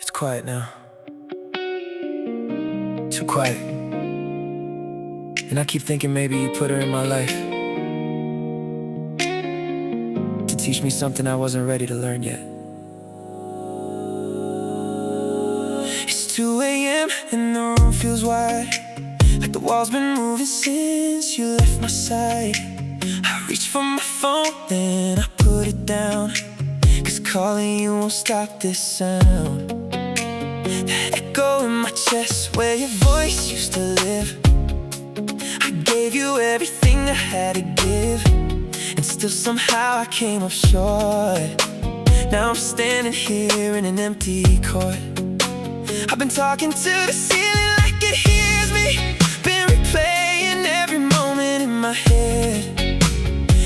It's quiet now. Too quiet. And I keep thinking maybe you put her in my life to teach me something I wasn't ready to learn yet. It's 2 a.m. and the room feels wide, like the wall's been moving since you left my side. I reach for my phone, then I put it down, 'cause calling you won't stop this sound. That echo in my chest where your voice used to live. I gave you everything I had to give, and still somehow I came up short. Now I'm standing here in an empty court. I've been talking to the ceiling like it hears me, been replaying every moment in my head,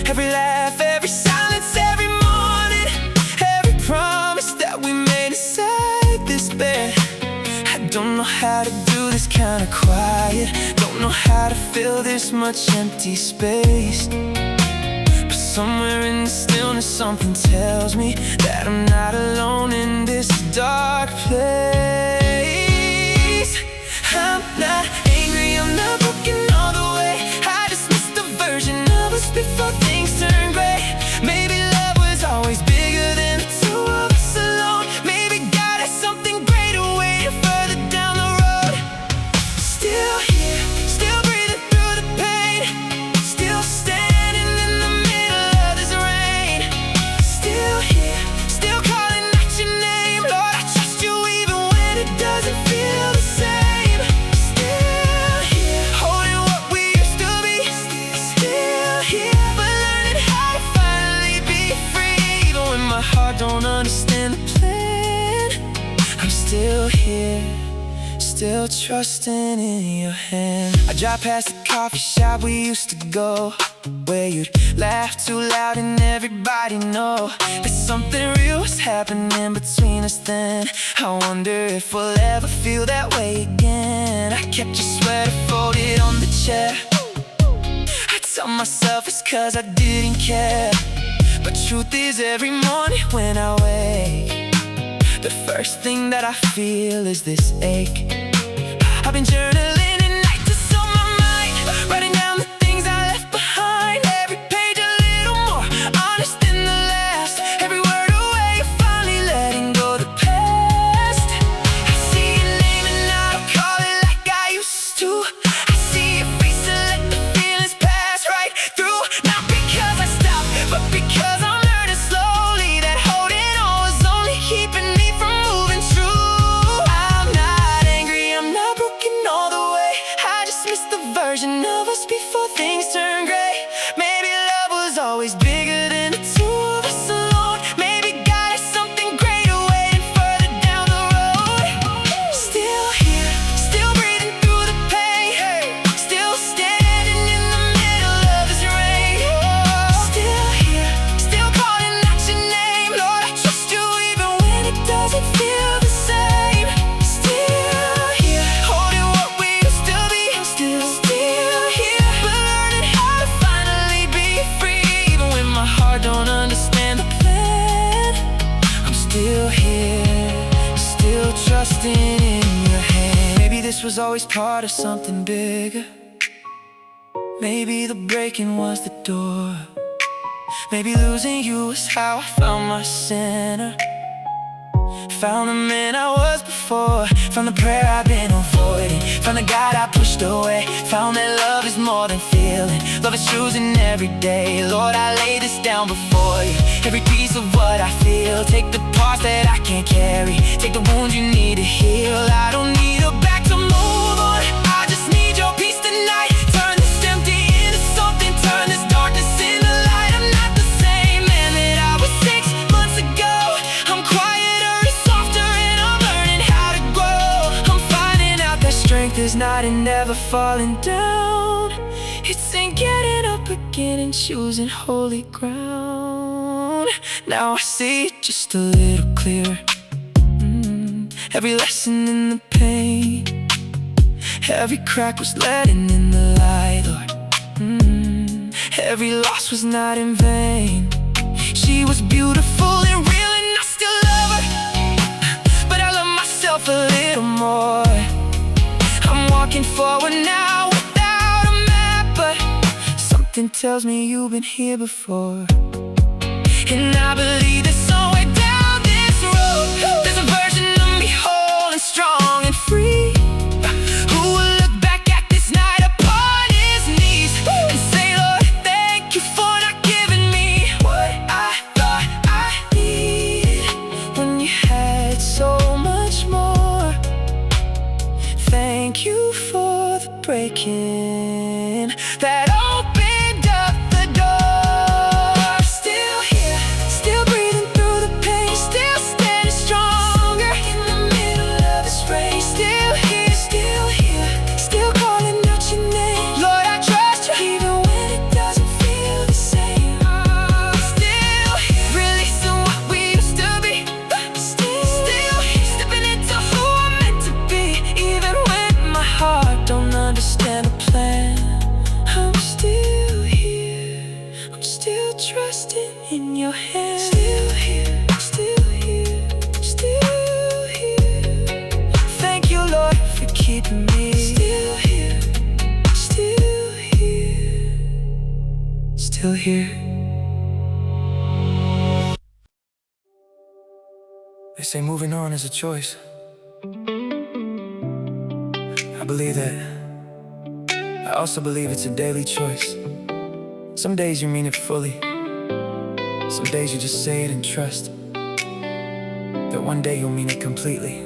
every laugh, every silence, every morning, every promise that we made inside this bed. I don't know how to do this kind of quiet, don't know how to fill this much empty space, but somewhere in the stillness something tells me that I'm not alone in this dark place. I'm not angry, I'm not broken all the way. I just missed the version of us before things turned gray. Maybe love was always bigger than the two of us alone. Maybe God has something greater waiting further down the road. Still here, still breathing through the pain, still standing in the middle of this rain. Still here, still calling out your name. Lord, I trust you even when it doesn't feel the same. Still here, holding what we used to be. Still here, but learning how to finally be free. Even when my heart don't understand the plan, I'm still here, still trusting in your hand. I drive past the coffee shop we used to go, where you'd laugh too loud and everybody know that something real was happening between us then. I wonder if we'll ever feel that way again. I kept your sweater folded on the chair. I tell myself it's 'cause I didn't care, but truth is every morning when I wake, the first thing that I feel is this ache. I've been journaling at night to sum my mind, writing down the things I left behind. Every page a little more honest than the last, every word a way of finally letting go the past. I see your name and I don't call it like I used to. I see your face and let the feelings pass right through. Not because I stopped, but because I'm learning slowly that holding on was only keeping me from moving true. I'm not angry, I'm not broken all the way. I just missed the version of us before things turned gray. Maybe love was always bigger than the two of us alone. Maybe God has something greater waiting further down the road. Still here, still breathing through the pain, still standing in the middle of this rain. Still here, still calling out your name. Lord, I trust you even when it doesn't feel the same. Still here, holding what we used to be. I'm still here, but learning how to finally be free. Even when my heart don't understand the plan, I'm still here, still trusting in your hand. Maybe this was always part of something bigger. Maybe the breaking was the door. Maybe losing you is how I found my center, found the man I was before. From the prayer I've been avoiding, from the God I pushed away, found that love is more than feeling. Love is choosing every day. Lord, I lay this down before you, every piece of what I feel. Take the parts that I can't carry, take the wounds you need to heal. I don't need a back to move on, I just need your peace tonight. Turn this empty into something, turn this darkness into light. I'm not the same man that I was 6 months ago. I'm quieter and softer and I'm learning how to grow. I'm finding out that strength is not in never falling down, it's in getting up again and choosing holy ground. Now I see it just a little clearer, every lesson in the pain, every crack was letting in the light, Lord. Every loss was not in vain. She was beautiful and real and I still love her, but I love myself Something tells me you've been here before. And I believe that somewhere down this road there's a version of me whole and strong and free, who will look back at this night upon his knees and say, Lord, thank you for not giving me what I thought I needed when you had so much more. Thank you for the breaking that opened up the door. Still here, still breathing through the pain, still standing stronger in the middle of this race. Still here, still calling out your name. Lord, I trust you even when it doesn't feel the same. Still here, releasing what we used to be. Still here, stepping into who I'm meant to be. Even when my heart don't understand the plan, I'm still here, I'm still trusting in your hands. Still here, still here, still here. Thank you, Lord, for keeping me. Still here, still here, still here. They say moving on is a choice. I believe that. I also believe it's a daily choice. Some days you mean it fully. Some days you just say it and trust that one day you'll mean it completely.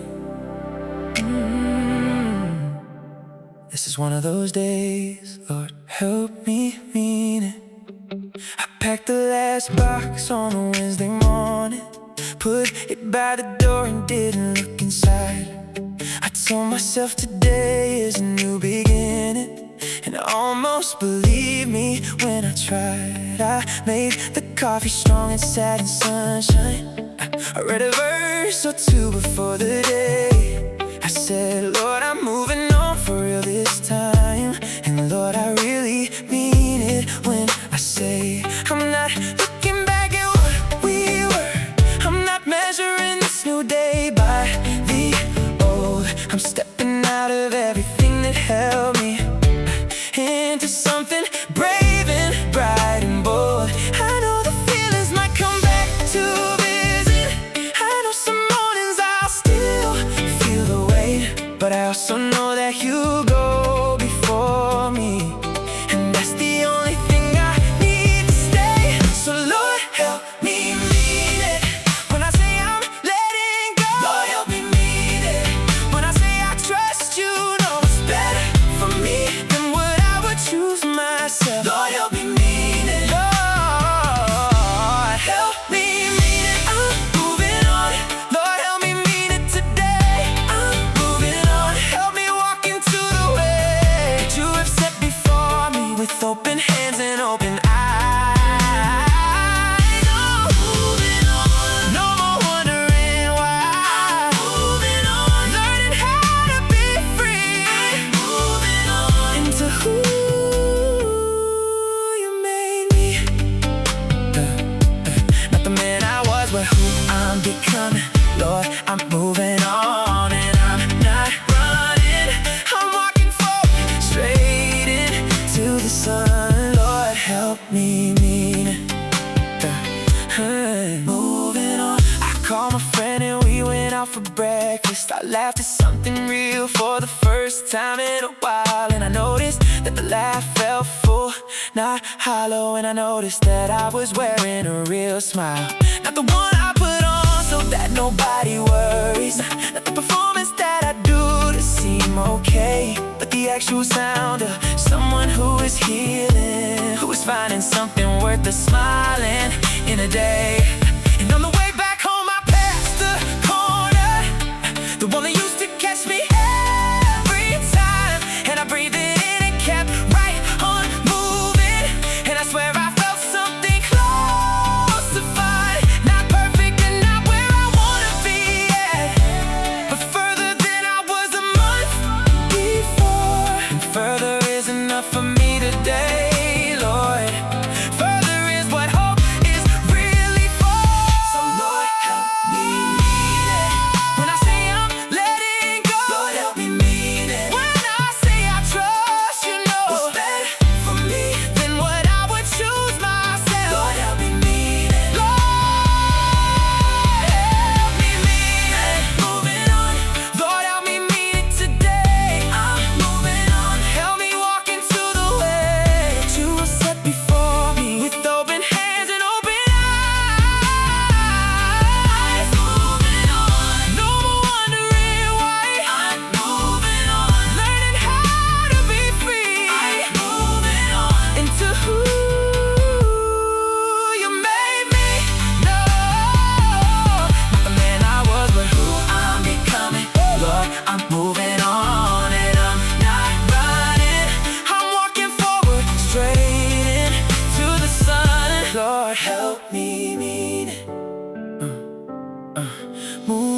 This is one of those days, Lord, help me mean it. I packed the last box on a Wednesday morning, put it by the door and didn't look inside. I told myself today is a new beginning, and almost believed me when I tried. I made the coffee strong and sat in sunshine. I read a verse or two before the day. I said, Lord, I'm moving on for real this time. And Lord, I really mean it when I say I'm not looking back at what we were. I'm not measuring this new day by the old. I'm stepping out of everything that held me into something brave and bright and bold. I know the feelings might come back to visit. I know some mornings I'll still feel the weight, but I also know that you go before me, and that's the only thing I need to stay. So Lord, help me mean it when I say I'm letting go. Lord, help me mean it when I say I trust you. Know it's better for me than what I would choose myself. Lord, help me mean it. Lord, help me mean it. I'm moving on. Lord, help me mean it today. I'm moving on. Help me walk into the way that you have set before me, with open hands and open eyes. Oh, moving on. No more wondering why. Moving on. Learning how to be free. Moving on into who you made me. Not the man I was, but who I'm becoming. Lord, I'm moving on and I'm not running. I'm walking forward, straight into the sun. Lord, help me mean it. Moving on. I called my friend and we went out for breakfast. I laughed at something real for the first time in a while, and I noticed that the laugh felt full, not hollow. And I noticed that I was wearing a real smile, not the one I put on so that nobody worries, not the performance that I do to seem okay, but the actual sound of someone who is healing, who is finding something worth the smiling in a day. And on the way back home I passed the corner, the one that used to catch me every time, and I breathed it in and kept right on moving. And I swear I felt something close to fine. Not perfect and not where I wanna be yet, but further than I was a month before. And further is enough for me today, Lord. Further is what hope is really for. So Lord, help me mean it when I say I'm letting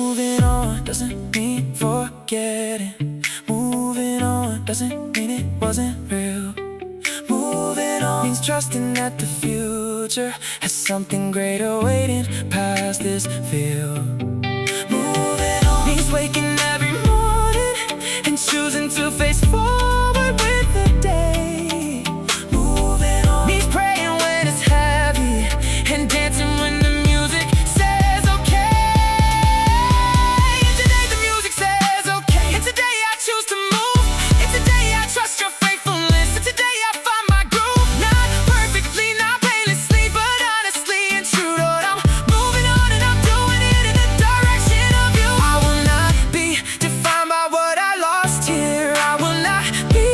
Moving on doesn't mean forgetting. Moving on doesn't mean it wasn't real. Moving on means trusting that the future has something greater waiting past this field. Moving on means waking every morning and choosing to face forward with the day. Moving on means praying when it's heavy and dancing when the music says okay. And today the music says okay. And today I choose to move. And today I trust your faithfulness. And today I find my groove. Not perfectly, not painlessly, but honestly and true, Lord. I'm moving on and I'm doing it in the direction of you. I will not be defined by what I lost here. I will not be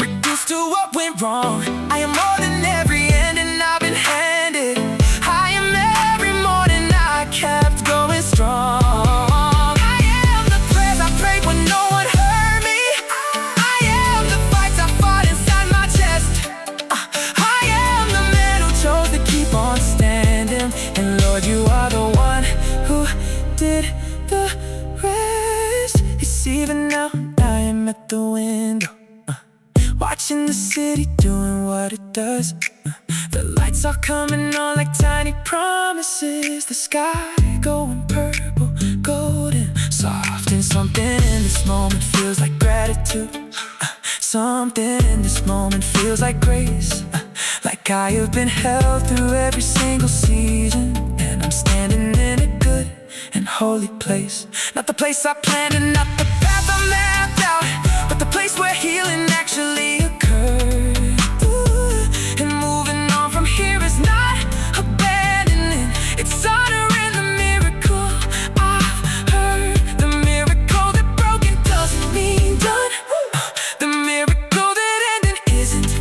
reduced to what went wrong. I am more than every ending I've been handed. I am every morning I kept going strong. I am the prayers I prayed when no one heard me. I am the fights I fought inside my chest. I am the man who chose to keep on standing. And Lord, you are the one who did the rest. It's even now, I am at the window, watching the city doing what it does. The lights are coming on like tiny promises. The sky going purple, golden, soft. And something in this moment feels like gratitude. Something in this moment feels like grace. Like I have been held through every single season. And I'm standing in a good and holy place. Not the place I planned and not the path I mapped out, but the place where healing actually occurred. And moving on from here is not abandoning. It's honoring the miracle I've heard. The miracle that broken doesn't mean done. The miracle that ending isn't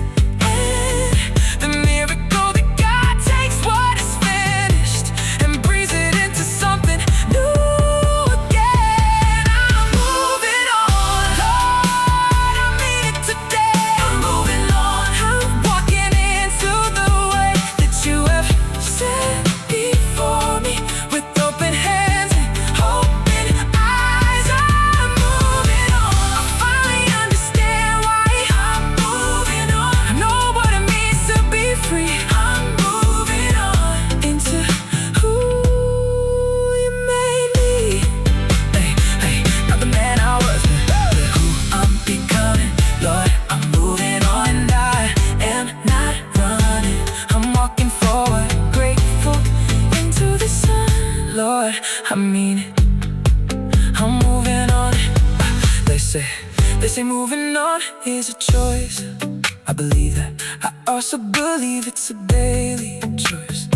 end. The miracle that God takes what is finished and breathes it into something new again. I'm moving on, Lord, I mean it today. I'm moving on, I'm walking into the way that you have set before me. With open hands and open eyes, I'm moving on. I finally understand why I'm moving on. I know what it means to be free. I'm moving on into who you made me. Hey, hey, not the man I was, but who I'm becoming. Lord, I'm moving on and I am not running. I'm walking forward, grateful into the sun. Lord, I mean it. I'm moving on. They say moving on is a choice. I believe that. I also believe it's a daily choice.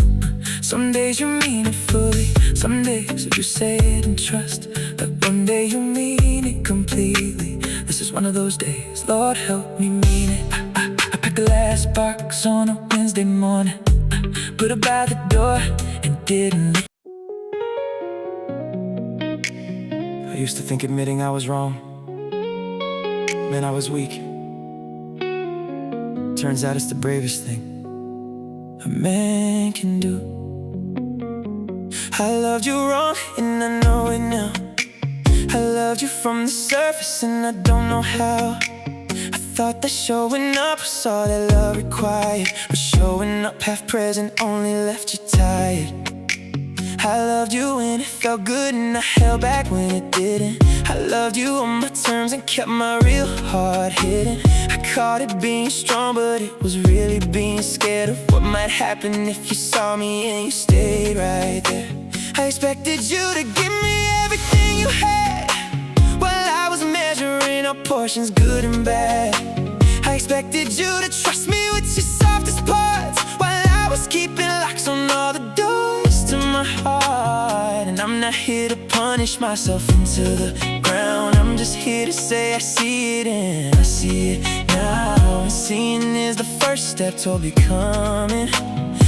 Some days you mean it fully, some days you say it and trust that one day you mean it completely. This is one of those days, Lord help me mean it. I packed the last box on a Wednesday morning, put it by the door and didn't leave. I used to think admitting I was wrong meant I was weak. Turns out it's the bravest thing a man can do. I loved you wrong and I know it now. I loved you from the surface and I don't know how. I thought that showing up was all that love required, but showing up half present only left you tired. I loved you when it felt good and I held back when it didn't. I loved you on my terms and kept my real heart hidden. I caught it being strong, but it was really being scared of what might happen if you saw me and you stayed right there. I expected you to give me everything you had, while I was measuring our portions, good and bad. I expected you to trust me with your softest parts, while I was keeping locks on all the doors to my heart. And I'm not here to punish myself into the ground. I'm just here to say I see it and I see it now. And seeing is the first step toward becoming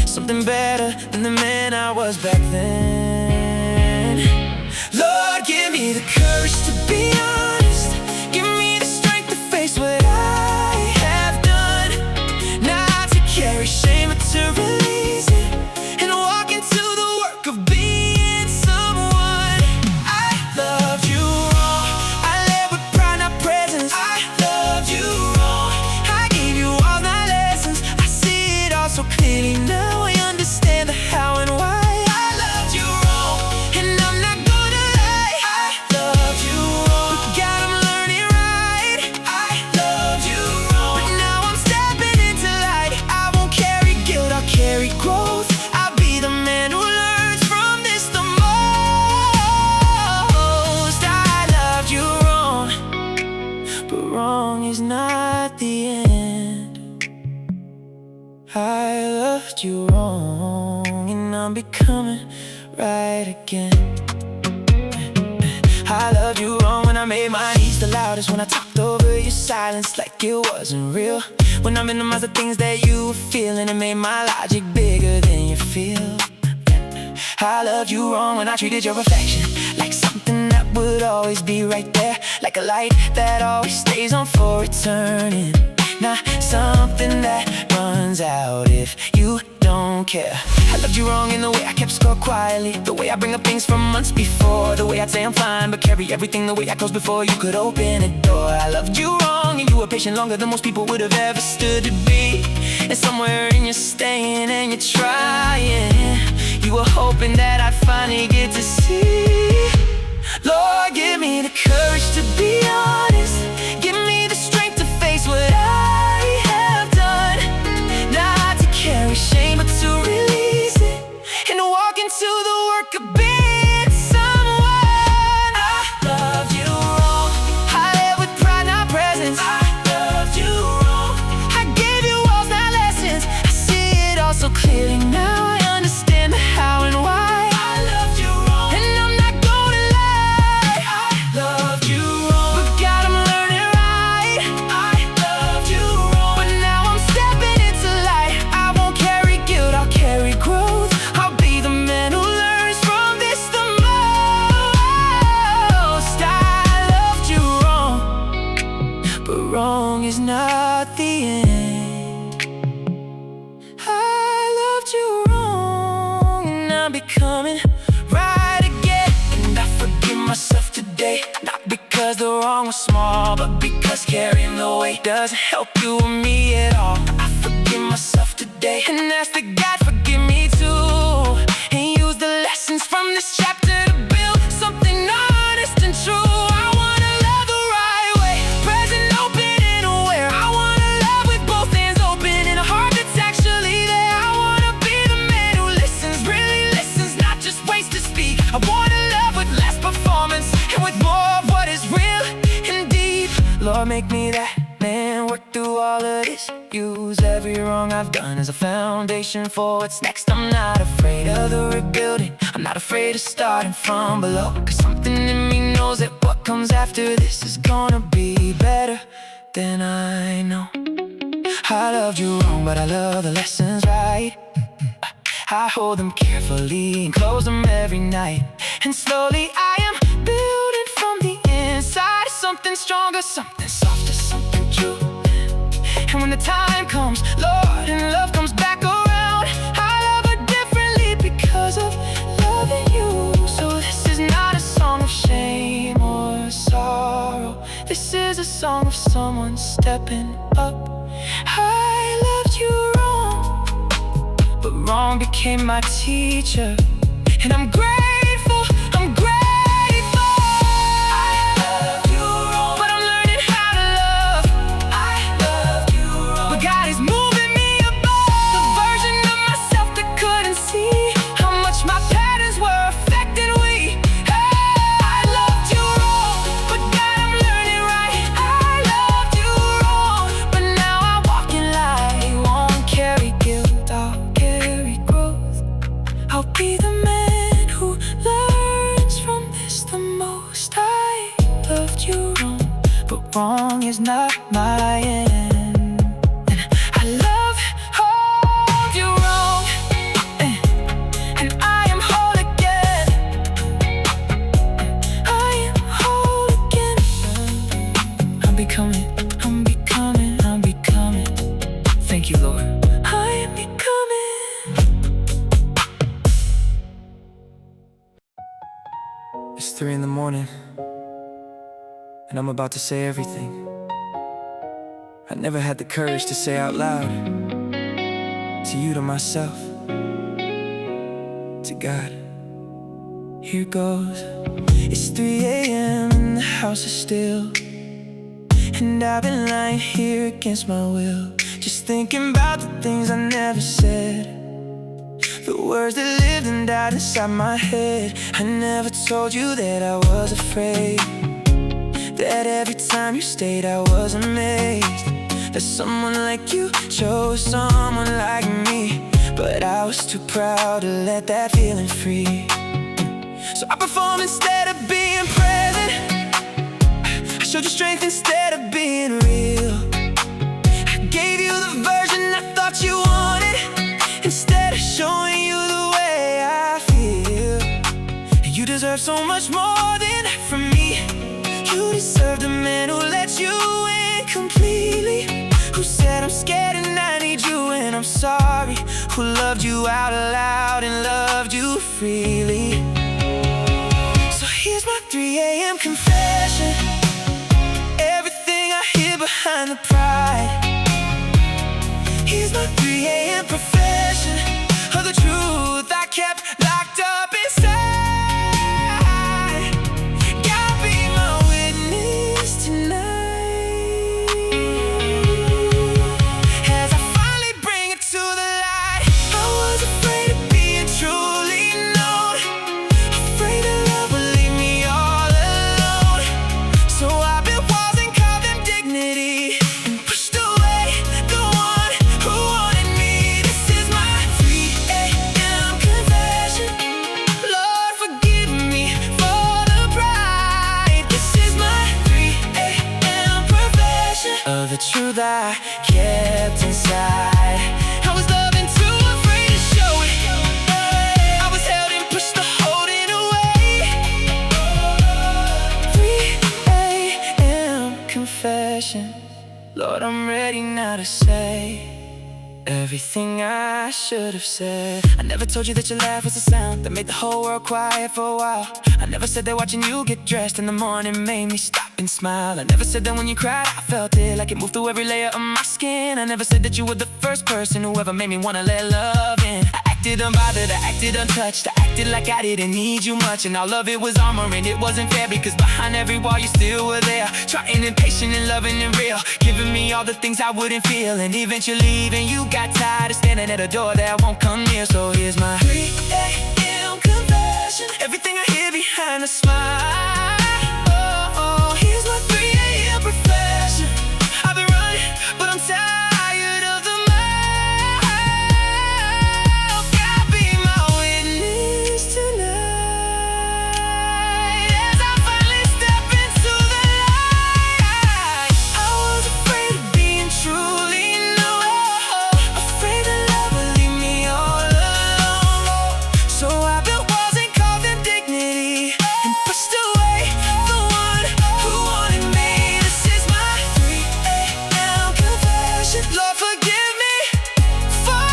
something better than the man I was back then. Lord, give me the courage to be honest. Give me the strength to face what I have done, not to carry shame but to release it and walk into the work of being someone I love. loved you wrong, and I'm becoming right again. I loved you wrong when I made my needs the loudest, when I talked over your silence like it wasn't real, when I minimized the things that you were feeling and made my logic bigger than you feel. I loved you wrong when I treated your affection like something that would always be right there, like a light that always stays on for returning, not something that runs out if you don't care. I loved you wrong in the way I kept score quietly, the way I bring up things from months before, the way I'd say I'm fine but carry everything the way I closed before you could open a door. I loved you wrong and you were patient longer than most people would have ever stood to be, and somewhere in you staying and you're trying, you were hoping that I'd finally get to see. Lord, give me the courage to be honest, give me the strength to face what I have done, not to carry shame but to release it, and to walk into the work of being someone. I loved you wrong, I led with pride, not presence. I loved you wrong, I gave you walls, not lessons. I see it all so clearly now, I understand the how and why. Wrong is not the end. I loved you wrong, and I'm becoming right again. And I forgive myself today, not because the wrong was small, but because carrying the weight doesn't help you or me at all. I forgive myself today, and ask that God forgive me too, and use the lessons from this chapter to build something honest and true. I wanna love with less performance and with more of what is real and deep. Lord, make me that man, work through all of this. Use every wrong I've done as a foundation for what's next. I'm not afraid of the rebuilding, I'm not afraid of starting from below, cause something in me knows that what comes after this is gonna be better than I know. I loved you wrong, but I love the lessons right. I hold them carefully and close them every night, and slowly I am building from the inside something stronger, something softer, something true. And when the time comes, Lord, and love comes back around, I love her differently because of loving you. So this is not a song of shame or sorrow, this is a song of someone stepping up. I loved you wrong, but wrong became my teacher, and I'm grateful, I'm grateful. I loved you wrong, but I'm learning how to love. I loved you wrong, but God is moving me above the version of myself that couldn't see how much my patterns were affecting we. I loved you wrong, but God, I'm learning right. I loved you wrong, but now I walk in light. Won't carry guilt, I'll carry growth. I'll be the man who learns from this the most. I loved you wrong, but wrong is not my end. And I loved you wrong, and I am whole again. I am whole again. I'm becoming, I'm becoming, I'm becoming. Thank you, Lord. I am becoming. It's 3 in the morning, and I'm about to say everything I never had the courage to say out loud, to you, to myself, to God. Here goes. It's 3 a.m. and the house is still, and I've been lying here against my will, just thinking about the things I never said, the words that lived and died inside my head. I never told you that I was afraid, that every time you stayed I was amazed, that someone like you chose someone like me. but I was too proud to let that feeling free. So I performed instead of being present. I showed you strength instead of being real. I gave you the version I thought you wanted, instead of showing you the way I feel. And you deserve so much more than that from me. You deserved a man who let you in completely, who said I'm scared and I need you and I'm sorry, who loved you out loud and loved you freely. So here's my 3 a.m. confession, everything I hid behind the pride. Here's my 3 a.m. profession of the truth I kept locked up inside. God be my witness tonight, as I finally bring it to the light. I was afraid of being truly known, afraid that love would leave me all alone. So I built walls and called them dignity, and pushed away the one who wanted me. This is my 3 a.m. confession. Lord, forgive me for the pride. This is my 3 a.m. profession of the truth I kept inside. I was loving too afraid to show it. I was held and pushed to hold it away. 3 a.m. confession. Lord, I'm ready now to say everything I should have said. I never told you that your laugh was a sound that made the whole world quiet for a while. I never said that watching you get dressed in the morning made me stop and smile. I never said that when you cried I felt it like it moved through every layer of my skin. I never said that you were the first person who ever made me wanna let love in. I acted unbothered, I acted untouched, I acted like I didn't need you much, and all of it was armor and it wasn't fair, because behind every wall you still were there, trying and patient and loving and real, giving me all the things I wouldn't feel. And eventually even you got tired of standing at a door that won't come near. So here's my 3 a.m. confession, everything I hear behind a smile. Oh, here's my 3 a.m. profession. I've been running, but I'm tired of the mile. God be my witness tonight, as I finally step into the light. I was afraid of being truly known, afraid that love would leave me all alone. So I built walls and called them dignity, and pushed away the one who wanted me. This is my 3 a.m. confession. Lord, forgive me for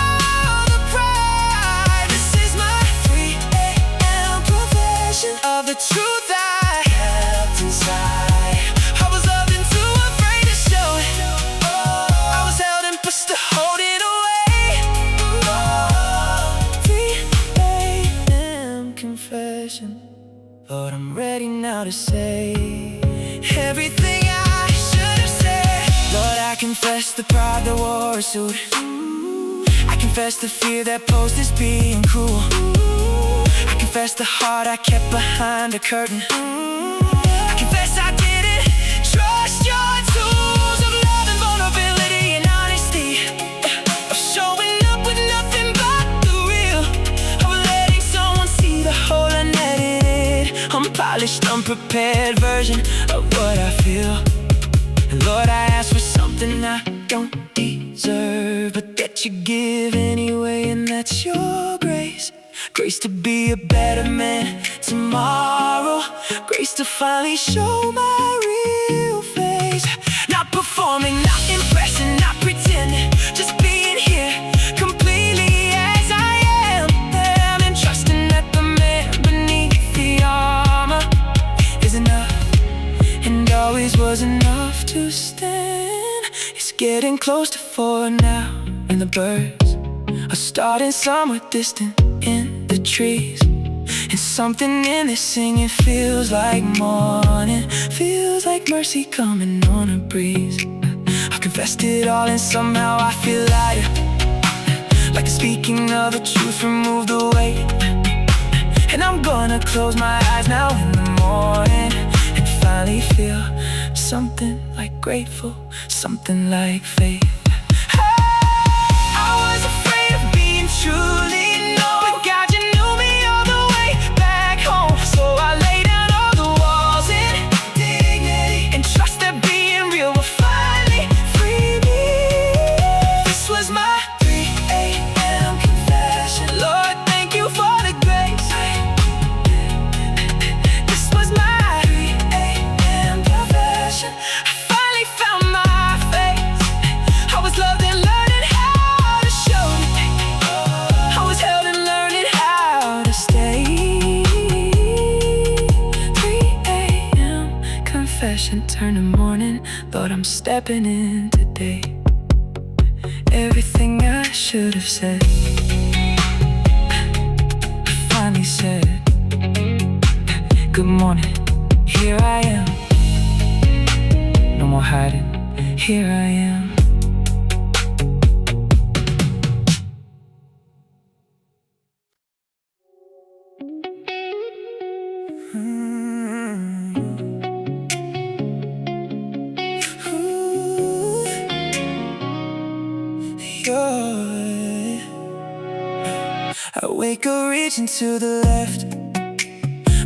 the pride. This is my 3 a.m. confession of the truth I kept inside. I was loving too afraid to show it. I was held and pushed to hold it away. 3 a.m. confession. Lord, I'm ready now to say everything I should have said. Lord, I confess the pride that wore a suit. I confess the fear that posed as being cruel. I confess the heart I kept behind a curtain. I confess I didn't trust your tools of love and vulnerability and honesty, of showing up with nothing but the real, of letting someone see the whole unedited, unpolished, unprepared version of what I feel. And Lord, I ask for something I don't deserve, but that you give anyway, and that's your grace. Grace to be a better man tomorrow, grace to finally show my real face. Not performing, not impressing, not pretending, just being here completely as I am, and trusting that the man beneath the armor is enough, and always was enough to stand. It's getting close to 4 now, and the birds are starting somewhere distant in the trees, and something in this singing feels like morning, feels like mercy coming on a breeze. I confessed it all and somehow I feel lighter, like the speaking of the truth removed the weight. And I'm gonna close my eyes now in the morning and finally feel something like grateful, something like faith. I was afraid of being truly know that God, you knew me all the way back home. So I lay down all the walls in dignity and trust that being real will finally free me. This was my 3 a.m. confession. Lord, thank you for the grace. This was my 3 a.m. confession. I finally found my face. I was loved and learning how to show it. I was held and learning how to stay. 3 a.m. confession turned to morning. Lord, I'm stepping in today. Everything I should have said, I finally said. Good morning, here I am. No more hiding, here I am. I wake up reaching to the left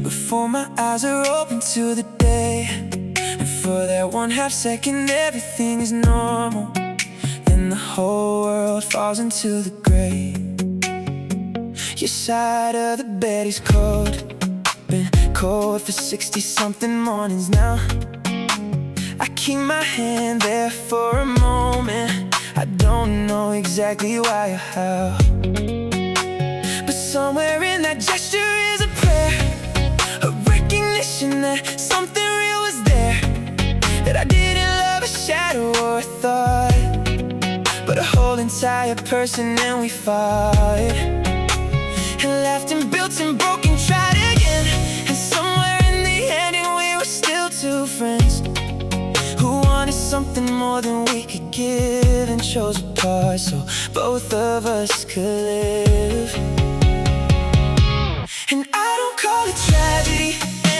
before my eyes are open to the day. And for that 1/2 second everything is normal, then the whole world falls into the gray. Your side of the bed is cold, been cold for 60-something mornings now. I keep my hand there for a moment. I don't know exactly why or how, but somewhere in that gesture is a prayer, a recognition that something real was there, that I didn't love a shadow or a thought, but a whole entire person. And we fought and laughed and built and broke and tried again. And somewhere in the end, and we were still two friends who wanted something more than we could give, and chose apart so both of us could live. And I don't call it tragedy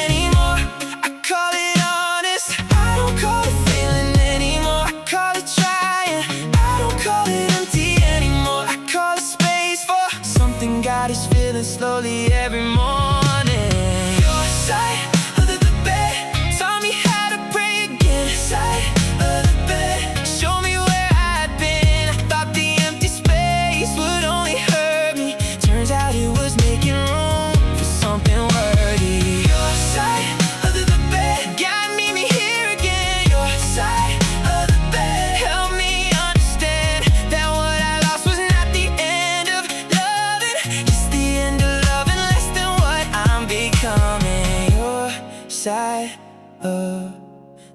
anymore, I call it honest. I don't call it failing anymore, I call it trying. I don't call it empty anymore, I call it space for something God is feeling slowly every morning. Your side of the bed taught me how to pray again. Side of the bed show me where I'd been. I thought the empty space would only hurt me, turns out it was making room for something worthy. Your side of the bed got me here again. Your side of the bed helped me understand that what I lost was not the end of loving, just the end of loving less than what I'm becoming. Your side of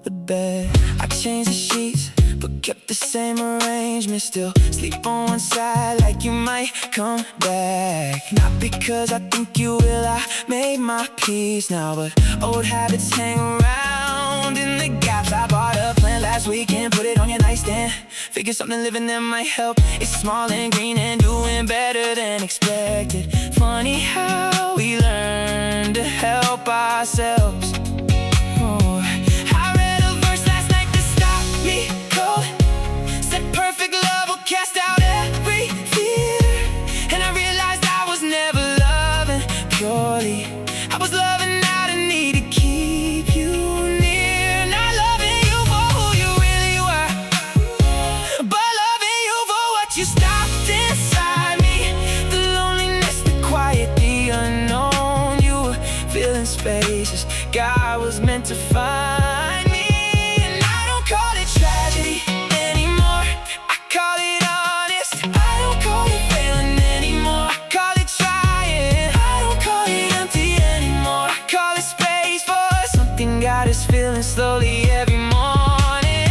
the bed, I changed the sheets but kept the same arrangement. Still sleep on one side like you might come back. Not because I think you will, I made my peace now, but old habits hang around in the gaps. I bought a plant last weekend, put it on your nightstand. Figured something living there might help. It's small and green and doing better than expected. Funny how we learn to help ourselves. I read a verse last night that stopped me cold, said perfect love will cast out every fear. And I realized I was never loving purely, I was loving out of need to keep you near. Not loving you for who you really were, but loving you for what you stopped inside me. The loneliness, the quiet, the unknown. You were filling spaces God was meant to find me. And I don't call it tragedy anymore, I call it honest. I don't call it failing anymore, I call it trying. I don't call it empty anymore, I call it space for something God is feeling slowly every morning.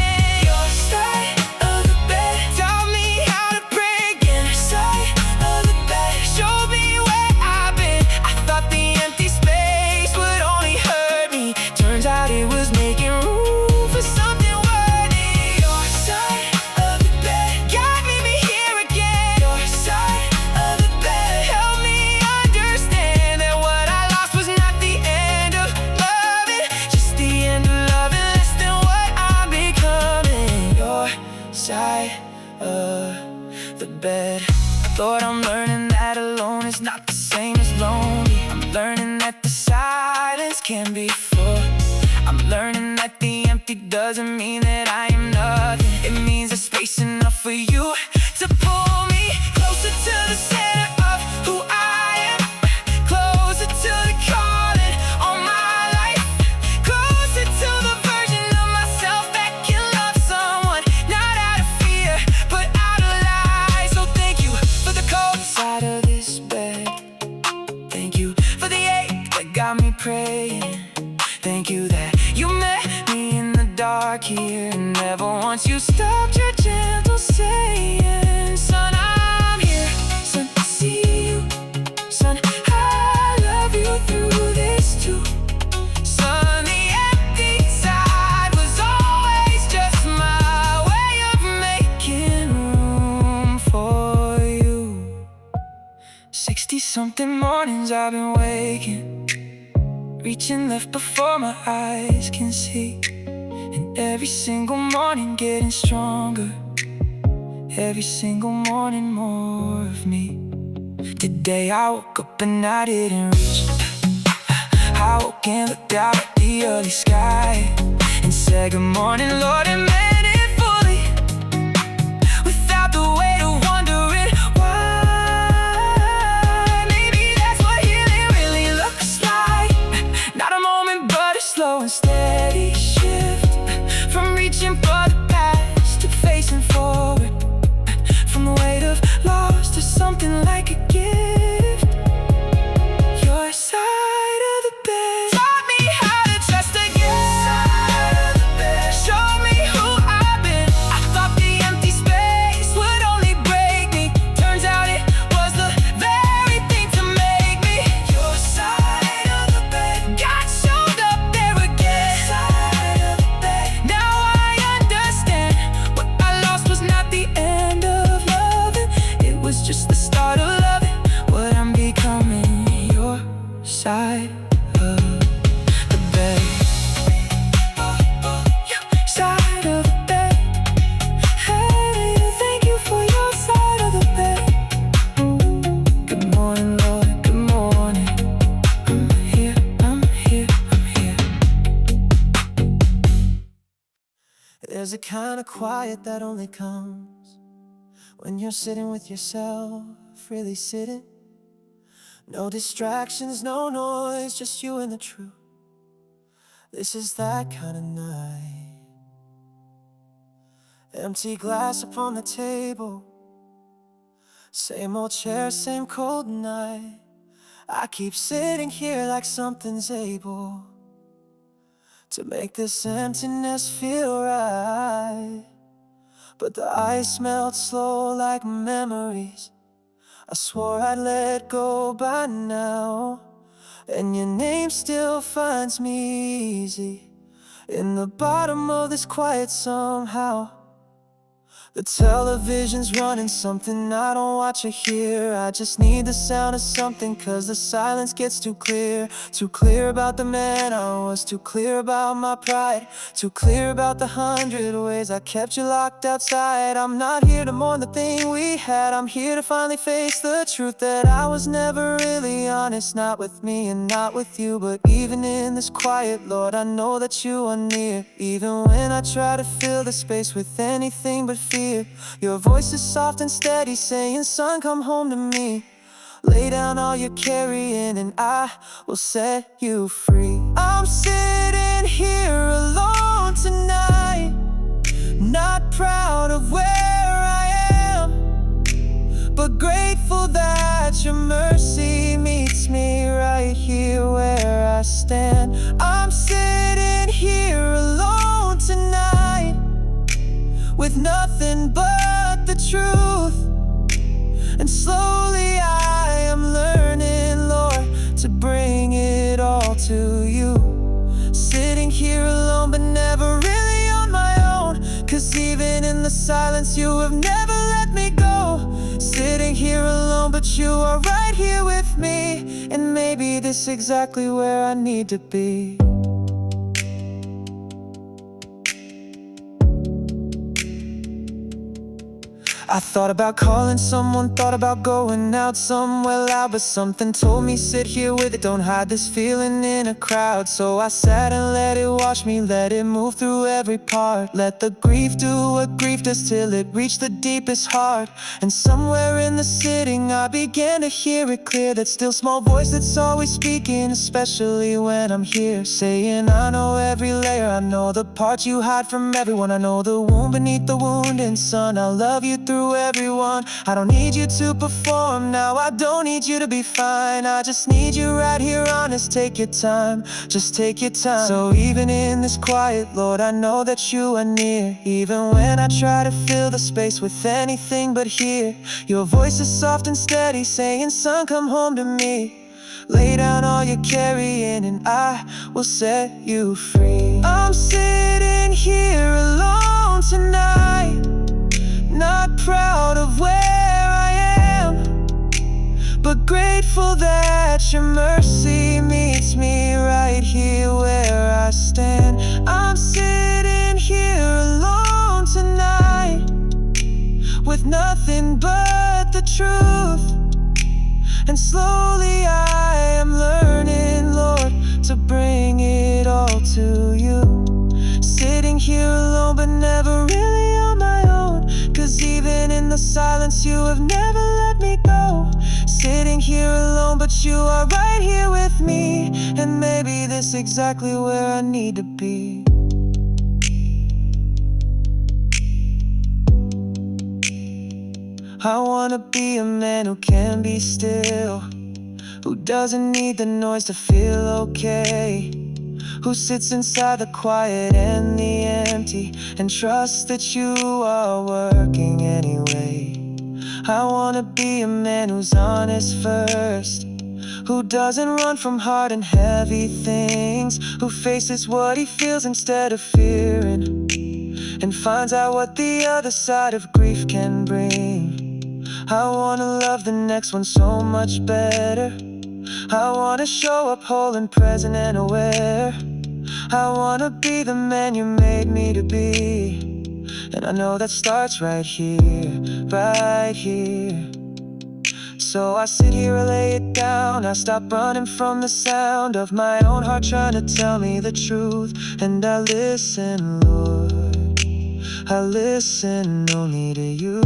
Your side of the bed taught me how to pray again. Side of the bed showed me where I've been. I thought the empty space would only hurt me, turns out it was making room for something worthy. Your side of the bed got me here again. Your side of the bed helped me understand that what I lost was not the end of loving, just the end of loving less than what I'm becoming. Your side of the bed. Lord, I'm learning doesn't mean that I am nothing. It means there's space enough for you to pull me closer to the center of who I am, closer to the calling on my life, closer to the version of myself that can love someone, not out of fear, but out of lies. So thank you for the cold side of this bed. Thank you for the ache that got me praying. Thank you that you met me in the dark here, and never once you stopped your gentle saying, son, I'm here, son, to see you. Son, I love you through this too. Son, the empty side was always just my way of making room for you. 60-something mornings I've been waking, reaching left before my eyes can see. And every single morning getting stronger, every single morning more of me. Today I woke up and I didn't reach. I woke and looked out at the early sky and said good morning, Lord, and meant it fully, without the weight of wondering why. Maybe that's what healing really looks like. Not a moment, but a slow and steady shift, from reaching for the past to facing forward, from the weight of loss to something like a gift. Your side of the bed taught me how to trust again. Side of the bed showed me who I've been. I thought the empty space would only break me. Turns out it was the very thing to make me. Your side of the bed got showed up there again. Side of the bed, now I understand what I lost was not the end of loving. It was just the start of loving what I'm becoming. Your side of the bed. Your side of the bed. Hey, thank you for your side of the bed. Good morning, Lord, good morning. I'm here, I'm here, I'm here. There's a kind of quiet that only comes when you're sitting with yourself, really sitting. No distractions, no noise, just you and the truth. This is that kind of night. Empty glass upon the table, same old chair, same cold night. I keep sitting here like something's able to make this emptiness feel right. But the ice melts slow like memories I swore I'd let go by now. And your name still finds me easy in the bottom of this quiet somehow. The television's running something I don't watch or hear. I just need the sound of something, cause the silence gets too clear. Too clear about the man I was, too clear about my pride, too clear about the 100 ways I kept you locked outside. I'm not here to mourn the thing we had, I'm here to finally face the truth that I was never really honest. Not with me and not with you, but even in this quiet, Lord, I know that you are near. Even when I try to fill the space with anything but fear, your voice is soft and steady, saying, son, come home to me. Lay down all you're carrying and I will set you free. I'm sitting here alone tonight, not proud of where I am, but grateful that your mercy meets me right here where I stand. I'm sitting here alone tonight, with nothing but the truth. And slowly I am learning, Lord, to bring it all to you. Sitting here alone but never really on my own, cause even in the silence you have never let me go. Sitting here alone but you are right here with me, and maybe this is exactly where I need to be. I thought about calling someone, thought about going out somewhere loud, but something told me sit here with it, don't hide this feeling in a crowd. So I sat and let it wash me, let it move through every part. Let the grief do what grief does till it reached the deepest heart. And somewhere in the sitting I began to hear it clear, that still small voice that's always speaking, especially when I'm here, saying I know every layer, I know the parts you hide from everyone, I know the wound beneath the wound, and son, I'll love you through everyone. I don't need you to perform now, I don't need you to be fine, I just need you right here honest. Take your time, just take your time. So even in this quiet, Lord, I know that you are near. Even when I try to fill the space with anything but here, your voice is soft and steady, saying son, come home to me. Lay down all you're carrying and I will set you free. I'm sitting here alone tonight, not proud of where I am, but grateful that your mercy meets me right here where I stand. I'm sitting here alone tonight, with nothing but the truth. And slowly I am learning, Lord, to bring it all to you. Sitting here alone but never really on my own, 'cause even in the silence you have never let me go. Sitting here alone but you are right here with me, and maybe this exactly where I need to be. I wanna be a man who can be still, who doesn't need the noise to feel okay, who sits inside the quiet and the empty, and trusts that you are working anyway. I wanna be a man who's honest first, who doesn't run from hard and heavy things, who faces what he feels instead of fearing, and finds out what the other side of grief can bring. I wanna love the next one so much better. I wanna show up whole and present and aware. I wanna be the man you made me to be, and I know that starts right here, right here. So I sit here and lay it down, I stop running from the sound of my own heart trying to tell me the truth. And I listen, Lord, I listen only to you.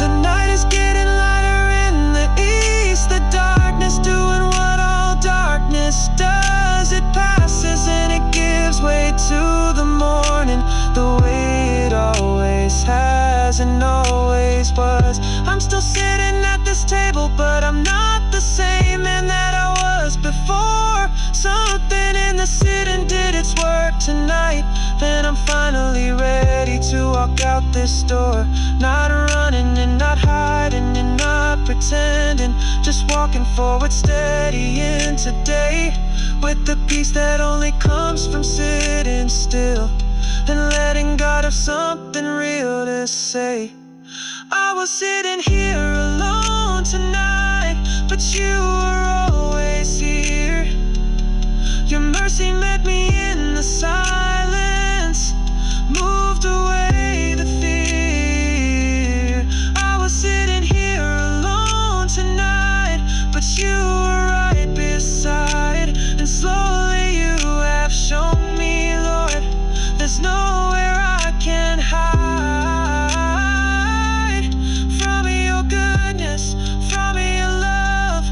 The night is getting lighter in the east, the darkness doing what all darkness does. It passes and it gives way to the morning, the way it always has and always was. I'm still sitting at this table, but I'm not the same man that I was before. Something in the sitting did its work tonight, then I'm finally ready to walk out this door. Not running and not hiding and not pretending, just walking forward steady in today, with the peace that only comes from sitting still and letting God have something real to say. I was sitting here alone tonight, but you were always here. Your mercy met me in the silence, moved away the fear. I was sitting here alone tonight, but you were right beside, and slowly you have shown me, Lord, there's nowhere I can hide from your goodness, from your love,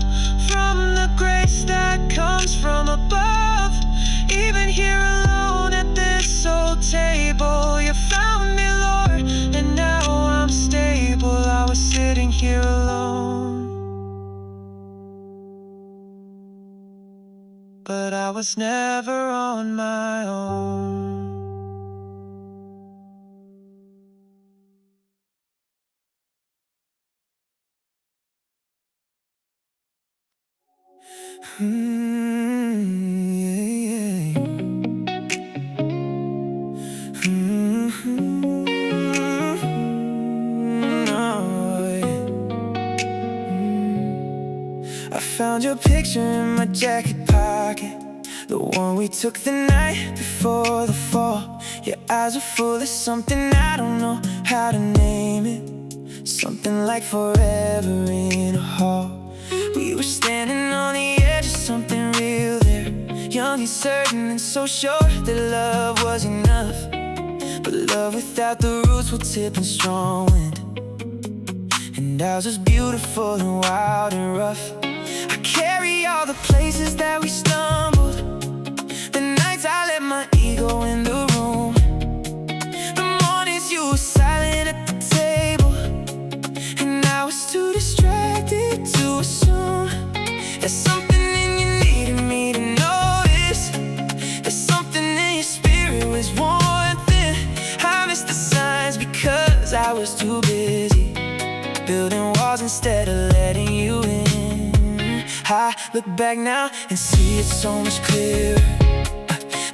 from the grace that comes from above. Even here alone at this old table, you found me, Lord, and now I'm stable. I was sitting here alone, but I was never on my own. I found your picture in my jacket pocket, the one we took the night before the fall. Your eyes were full of something I don't know how to name it. Something like forever in a hall. We were standing on the edge of something real there, young and certain and so sure that love was enough. But love without the roots will tip and strong wind, and ours was beautiful and wild and rough. I carry all the places that we stumbled, the nights I let my ego in the room, the mornings you were silent at the table, and I was too distracted to assume. There's something in you needed me to notice. There's something in your spirit was warmth. I missed the signs because I was too busy building walls instead of letting you in. I look back now and see it so much clearer,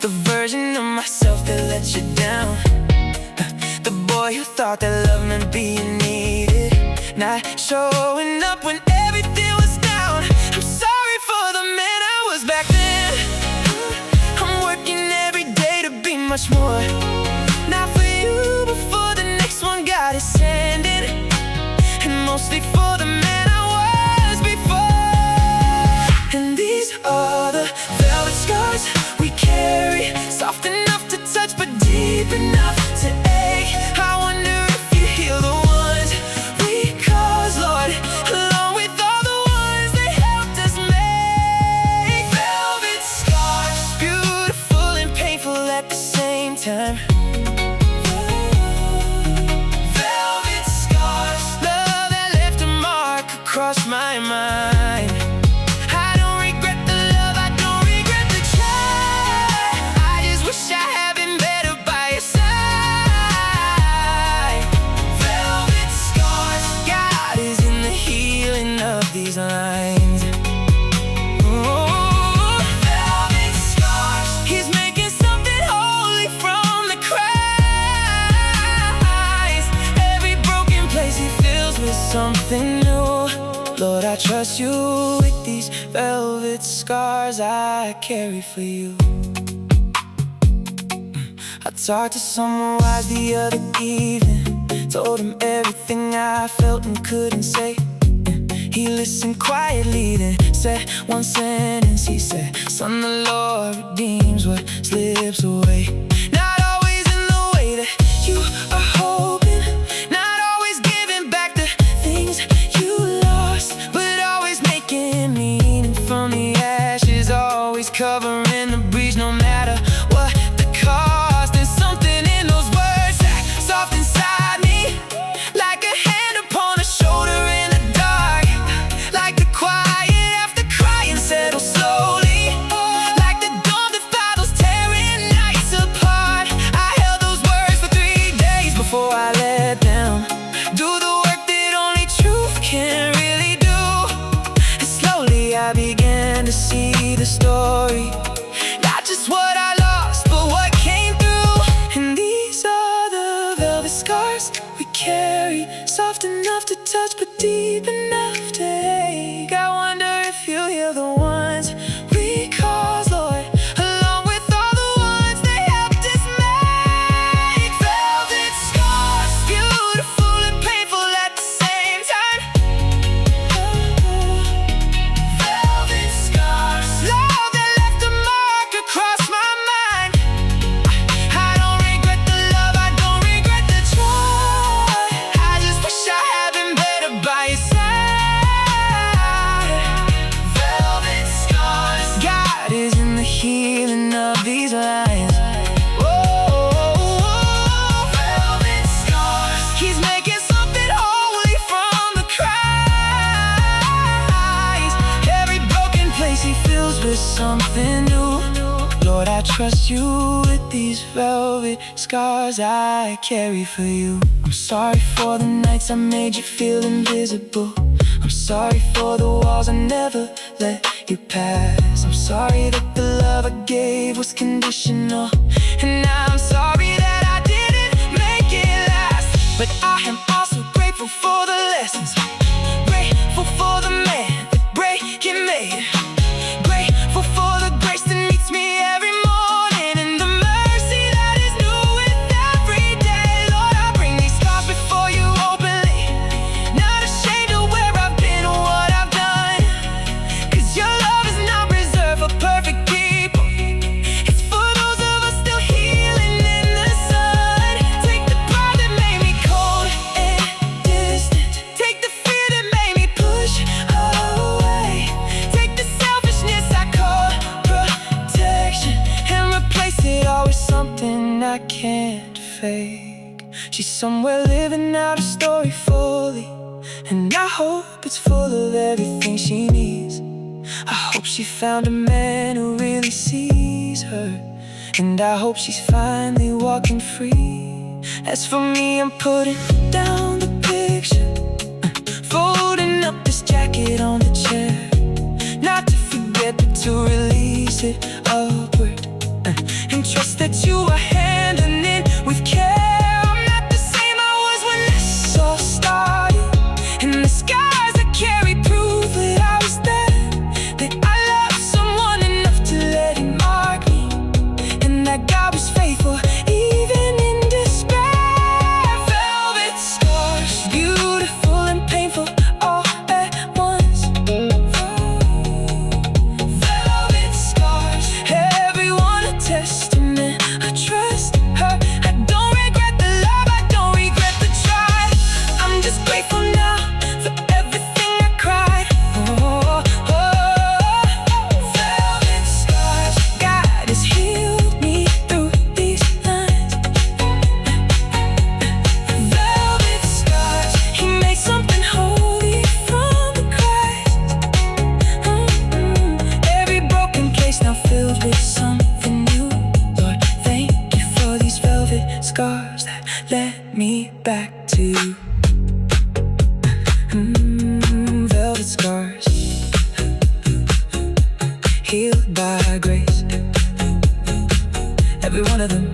the version of myself that let you down, the boy who thought that love meant being needed, not showing up when everything was down. I'm sorry for the man I was back then. I'm working every day to be much more, not for you but for the next one God is sending, and mostly for the man I was before. And these are the velvet scars we carry, soft enough to touch but deep enough to ache. I wonder if you heal the ones we cause, Lord, along with all the ones they helped us make. Velvet scars, beautiful and painful at the same time. Velvet scars, love that left a mark across my mind. I don't regret the love, I don't regret the try. I just wish I had been better by your side. Velvet scars, God is in the healing of these lines. Ooh, velvet scars, He's making something holy from the cries. Every broken place He fills with something new. Lord, I trust you with these velvet scars I carry for you. I talked to someone wise the other evening, told him everything I felt and couldn't say. He listened quietly, then said one sentence. He said, son, the Lord redeems what slips away. Not always in the way that you are hoping, not always giving back the things you lost, but always making meaning from the ashes, always covering the breach no matter what the cost. There's something in those words that soft inside me, like a hand upon a shoulder in the dark, like the quiet after crying settles slowly, like the dawn that follows tearing nights apart. I held those words for 3 days before I let them do the work that only truth can really do. And slowly I began to see the story, not just what I lost, but what came through. And these are the velvet scars we carry, soft enough to touch but deep enough to ache. I wonder if you heal the ones we cause, Lord, along with all the ones they helped us make. Velvet scars, beautiful and painful at the same time. Velvet scars, love that left a mark across my mind. I don't regret the love, I don't regret the try. I just wish I had been better by your side. Velvet scars, God is in the healing of these lines. Whoa, velvet scars, He's making something holy from the cries. Every broken place He fills with something new. Lord, I trust you with these velvet scars I carry for you. I'm sorry for the nights I made you feel invisible. I'm sorry for the walls I never let you pass. I'm sorry that the love I gave was conditional, and now I'm sorry that I didn't make it last. But I am also grateful for the lessons, grateful for the man that break it made, grateful for the grace that meets me fake. She's somewhere living out a story fully, and I hope it's full of everything she needs. I hope she found a man who really sees her, and I hope she's finally walking free. As for me, I'm putting down the picture, folding up this jacket on the chair, not to forget but to release it upward, and trust that you are handling it with care. I'm not the same I was when this all started, and the scars I carry prove that I was there, that I loved someone enough to let him mark me, and that God was faithful even in despair. Velvet scars, beautiful and painful all at once. Velvet scars, everyone a testament. I trust her. I don't regret the love, I don't regret the try. I'm just grateful now for everything I cried. Oh, oh, oh. Velvet scars, God has healed me through these lines. Velvet scars, He made something holy from the Christ. Every broken place now filled with something new. Lord, thank you for these velvet scars that led me back to you. Velvet scars, healed by grace. Every one of them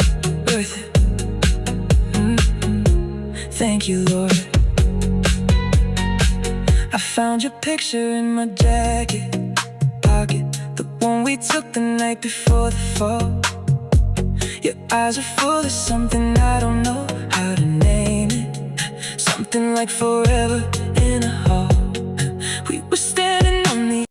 worth it. Thank you, Lord. I found your picture in my jacket pocket, the one we took the night before the fall. Your eyes are full of something I don't know how to name it, something like forever in a hall. We were standing on the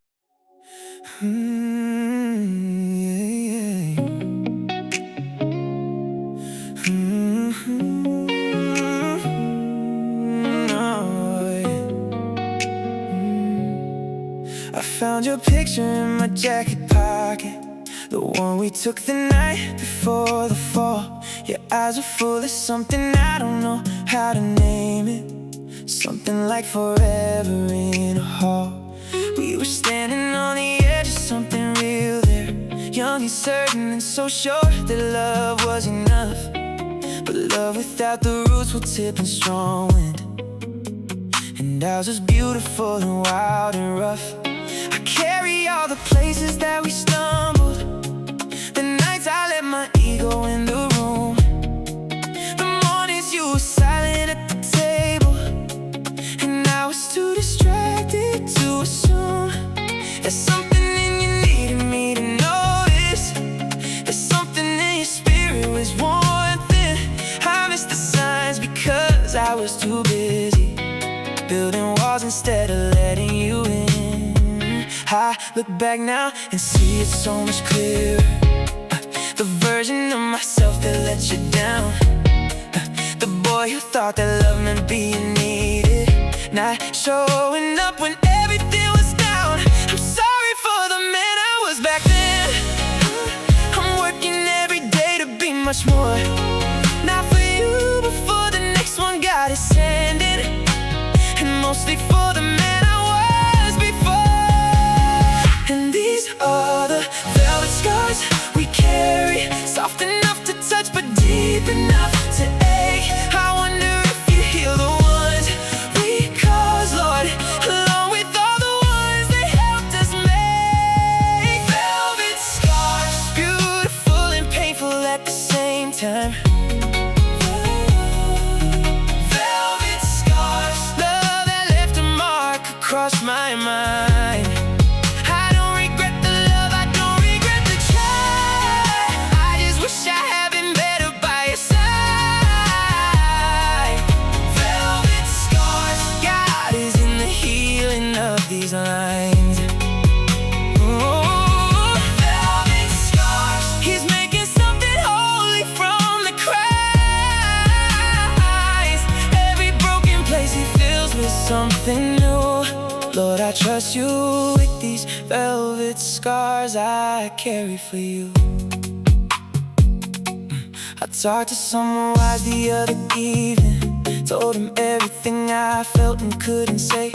I found your picture in my jacket pocket, the one we took the night before the fall. Your eyes are full of something I don't know how to name it, something like forever in a hall. We were standing on the edge of something real there, young and certain and so sure that love was enough. But love without the roots will tip and strong wind, and ours was beautiful and wild and rough. I carry all the places that we stumbled, the nights I let my ego in the room, the mornings you were silent at the table, and I was too distracted to assume. There's something in you needing me to notice, there's something in your spirit was wanting. I missed the signs because I was too busy building walls instead of letting you in. I look back now and see it so much clearer, the version of myself that let you down, the boy who thought that love meant being needed, not showing up when everything was down. I'm sorry for the man I was back then. I'm working every day to be much more, not for you but for the next one God is sending, and mostly for the man I was before. And these are the velvet scars we carry, soft enough to touch but deep enough to ache. I wonder if you heal the ones we cause, Lord, along with all the ones they helped us make. Velvet scars, beautiful and painful at the same time. Velvet scars, love that left a mark across my mind. I don't regret the love, I don't regret the try. I just wish I had been better by your side. Velvet scars, God is in the healing of these lines. Ooh, velvet scars, He's making something holy from the Christ. Every broken place He fills with something new. Lord, I trust you with these velvet scars I carry for you. I Talked to someone wise the other evening, told him everything I felt and couldn't say.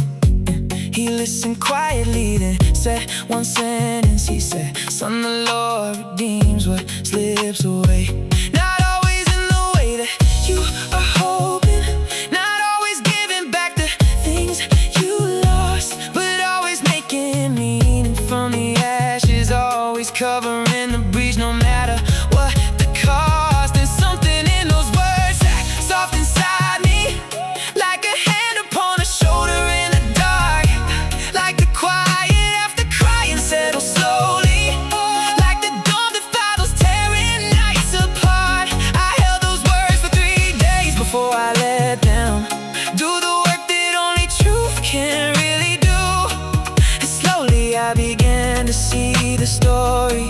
He listened quietly, then said one sentence. He said, "Son, the Lord redeems what slips away. Not always in the way that you are hoping, not always giving back the things you lost, but always making meaning from the ashes, always covering the breach no matter what the cost." There's something in those words that soft inside me, like a hand upon a shoulder in the dark, like the quiet after crying settles slowly, like the dawn that follows tearing nights apart. I held those words for 3 days before I let them do the work that only truth can really do. And slowly I began to see the story,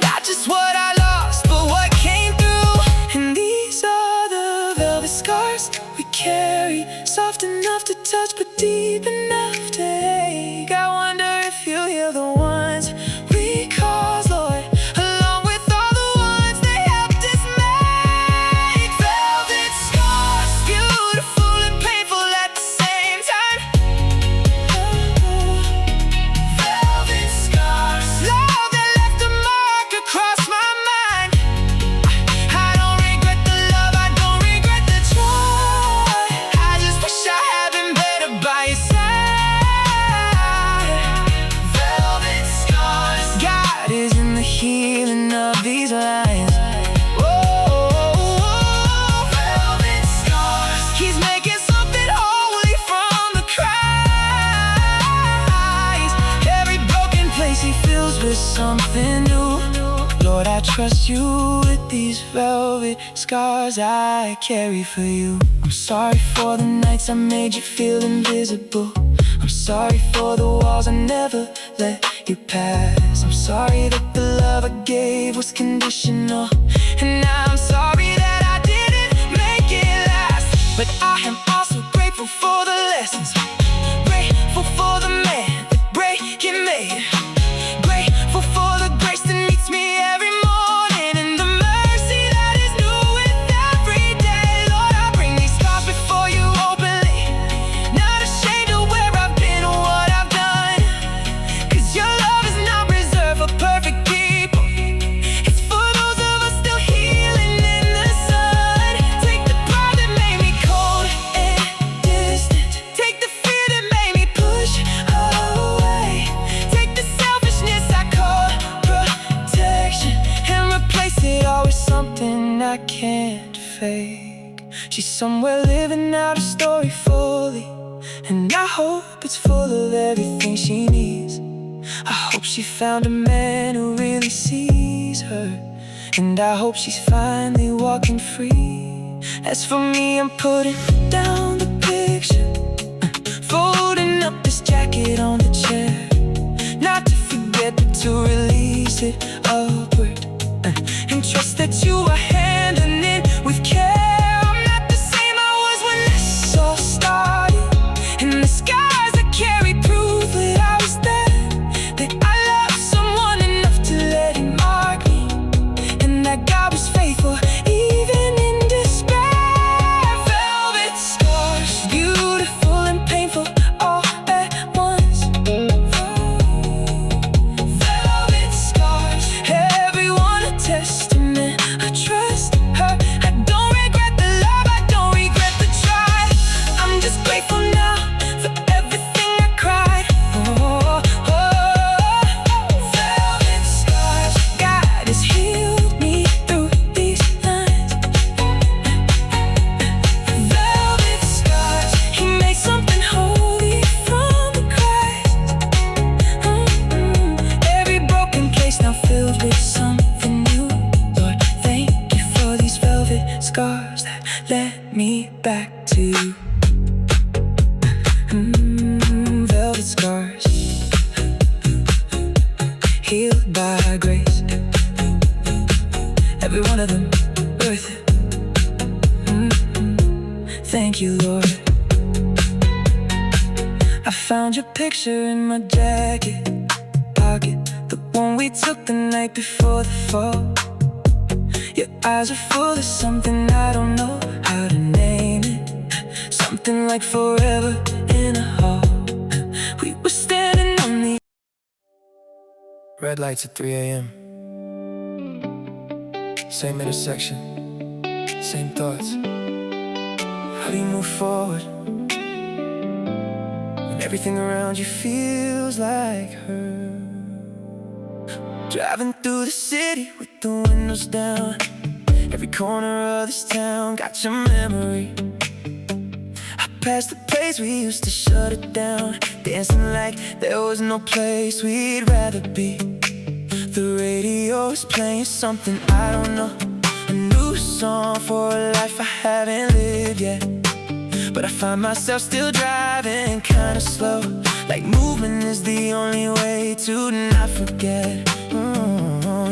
not just what I lost, but what came through. And these are the velvet scars we carry, soft enough to touch, but deep enough to ache. I wonder if you'll heal the ones we cause, Lord, along with all the ones they helped us make. Velvet scars, beautiful and painful at the same time. Velvet scars, love that left a mark across my mind. I don't regret the love, I don't regret the joy. I just wish I had been better by your side. Velvet scars, God is in the healing of these lines. Velvet scars, He's making something holy from the cries. Every broken place He fills with something new. Lord, I trust you with these velvet scars I carry for you. I'm sorry for the nights I made you feel invisible. I'm sorry for the walls I never let you pass. I'm sorry that the love I gave was conditional, and now I'm sorry that I didn't make it last. But I am also grateful for the lessons, grateful for the man that breaking made, grateful for the grace that meets me every morning, and the mercy that is new with every day. Lord, I bring these scars before you openly, not ashamed of where I've been or what I've done, 'cause your love is not reserved for perfect people. It's for those of us still healing in the sun. Take the pride that made me cold and distant, take the fear that made me push away, take the selfishness I call protection, and replace it all with something I can't fake. She's somewhere living out a story fully, and I hope it's full of everything she needs. I hope she found a man who really sees her, and I hope she's finally walking free. As for me, I'm putting down the picture, folding up this jacket on the chair, not to forget but to release it upward, and trust that you are handling it with care. I'm not the same I was when this all started, and the scars I carry prove that I was there, that I loved someone enough to let Him mark me, and that God was faithful even in despair. Velvet scars, beautiful and painful all at once. Velvet scars, everyone a testament. I trust her. I don't regret the love, I don't regret the try. I'm just grateful now for everything I cried. Velvet scars, God has healed me through these lines. Velvet scars, He made something holy from the cries. Every broken place now filled with something new. Lord, thank you for these velvet scars that led me back to you. Velvet scars, healed by grace, every one of them worth it. Thank you, Lord. I found your picture in my jacket pocket, the one we took the night before the fall. Your eyes are full of something I don't know how to name it. Something like forever in a hall. We were standing on the red lights at 3 a.m. Same intersection, same thoughts. How do you move forward when everything around you feels like her? Driving through the city with the windows down. Every corner of this town got your memory. I passed the place we used to shut it down, dancing like there was no place we'd rather be. The radio is playing something I don't know, a new song for a life I haven't lived yet. But I find myself still driving kinda slow, like movement is the only way to not forget.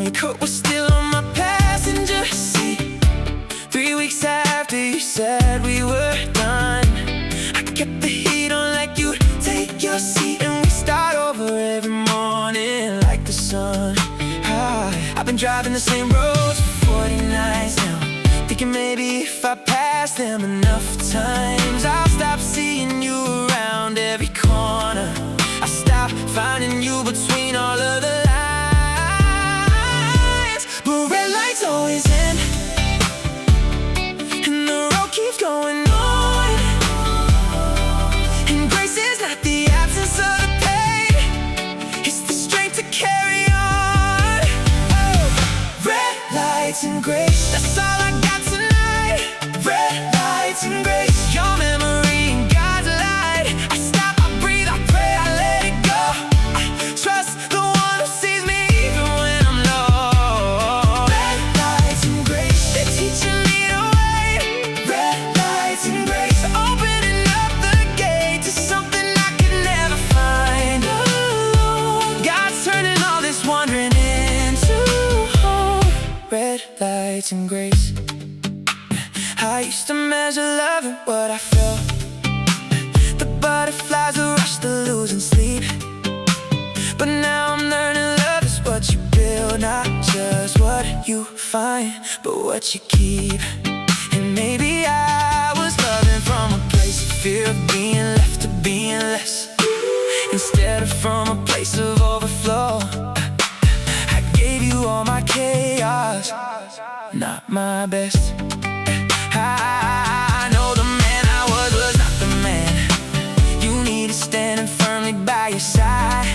Your coat was still on my passenger seat 3 weeks after you said we were done. I kept the heat on like you'd take your seat, and we start over every morning like the sun. I've been driving the same roads for 40 nights now, thinking maybe if I pass them enough times I'll stop seeing you around every corner. I stop finding you between all of the lines. But red lights always end, and the road keeps going on. And grace is not the absence of the pain, it's the strength to carry on. Oh, red lights and grace, that's all I got tonight. Red lights and grace, your memory and God's light. I stop, I breathe, I pray, I let it go. I trust the one who sees me even when I'm low. Red lights and grace, they're teaching me the way. Red lights and grace, opening up the gate to something I could never find alone. God's turning all this wandering into hope. Red lights and grace. I used to measure love and what I felt, the butterflies, the rush, the losing sleep. But now I'm learning love is what you build, not just what you find, but what you keep. And maybe I was loving from a place of fear of being left to being less, instead of from a place of overflow. I gave you all my chaos, not my best. I know the man I was not the man you needed standing firmly by your side.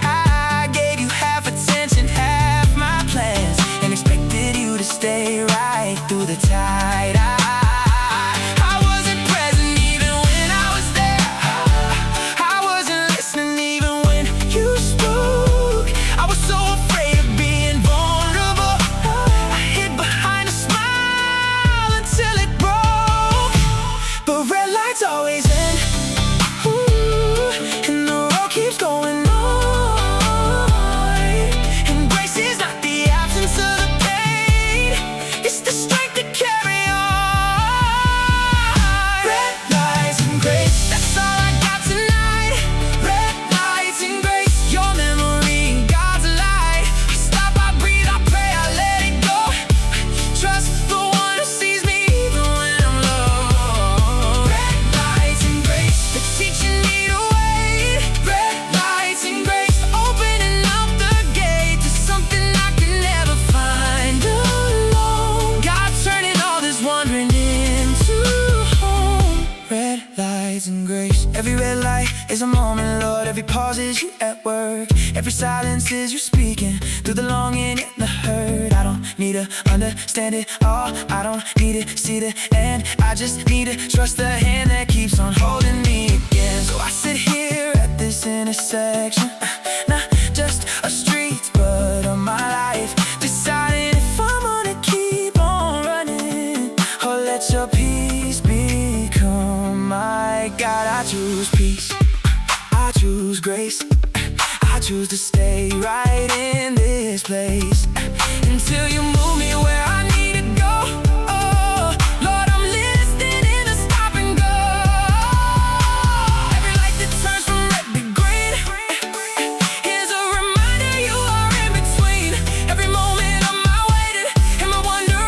I gave you half attention, half my plans, and expected you to stay right through the tide. I wasn't present even when I was there. I wasn't listening even when you spoke. I was so afraid of being vulnerable, I hid behind a smile until it broke. But red lights always end, ooh, and the road keeps going on. And grace is not the absence of the pain, it's the strength to carry on. Red lights and grace, that's all I got tonight. Red lights and grace, your memory and God's light. I stop, I breathe, I pray, I let it go. Trust the one who sees me even when I'm low. Red lights and grace, they're teaching me to wait. Red lights and grace, opening up the gate to something I could never find alone. God's turning all this wandering into home. Red lights and grace. Every red light is a moment, Lord. Every pause is you at work. Every silence is you speaking through the longing and the hurt. I don't need to understand it all, I don't need to see the end. I just need to trust the hand that keeps on holding me again. So I sit here at this intersection, not just a street, but of my life, deciding if I'm gonna keep on running or let your peace become my God. I choose peace, I choose grace, I choose to stay right in this place until you move me where I need to go. Oh, Lord, I'm listening in the stop and go. Every light that turns from red to green is a reminder you are in between. Every moment of my waiting and my wonder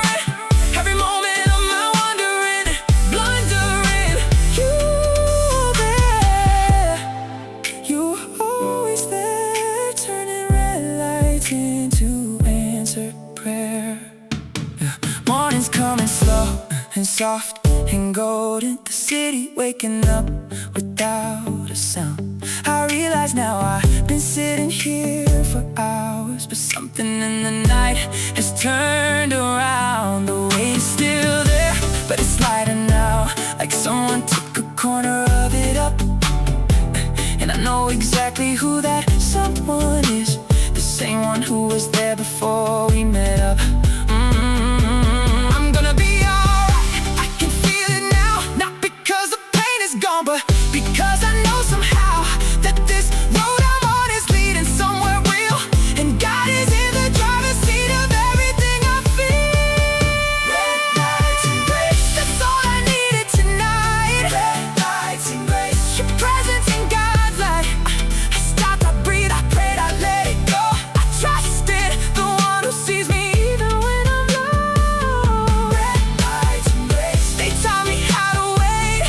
soft and golden, the city waking up without a sound. I realize now I've been sitting here for hours, but something in the night has turned around. The weight is still there, but it's lighter now, like someone took a corner of it up. And I know exactly who that someone is, the same one who was there before we met up. I'm gonna be alright, I can feel it now. Not because the pain is gone, but because I know somehow that this road I'm on is leading somewhere real, and God is in the driver's seat of everything I feel. Red lights and grace, that's all I needed tonight. Red lights and grace, your presence in God's light. I stopped, I breathed, I prayed, I let it go. I trusted the one who sees me even when I'm low. Red lights and grace, they taught me how to wait.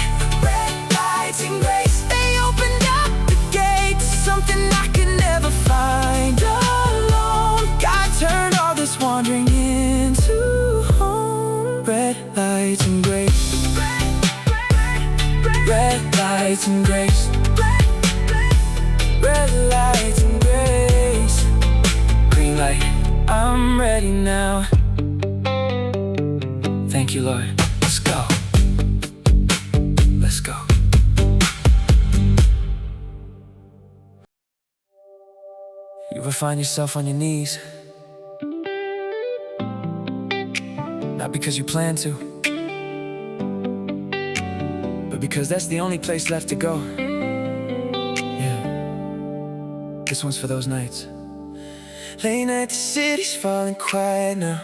Red lights and grace, they opened up the gate to something I could never find alone. God turned all this wandering into home. Red lights and grace. Red lights and grace. Red lights and grace. Green light, I'm ready now. Thank you, Lord. Let's go. Let's go. You ever find yourself on your knees? Not because you plan to, but because that's the only place left to go. Yeah, this one's for those nights. Late night, the city's falling quiet now.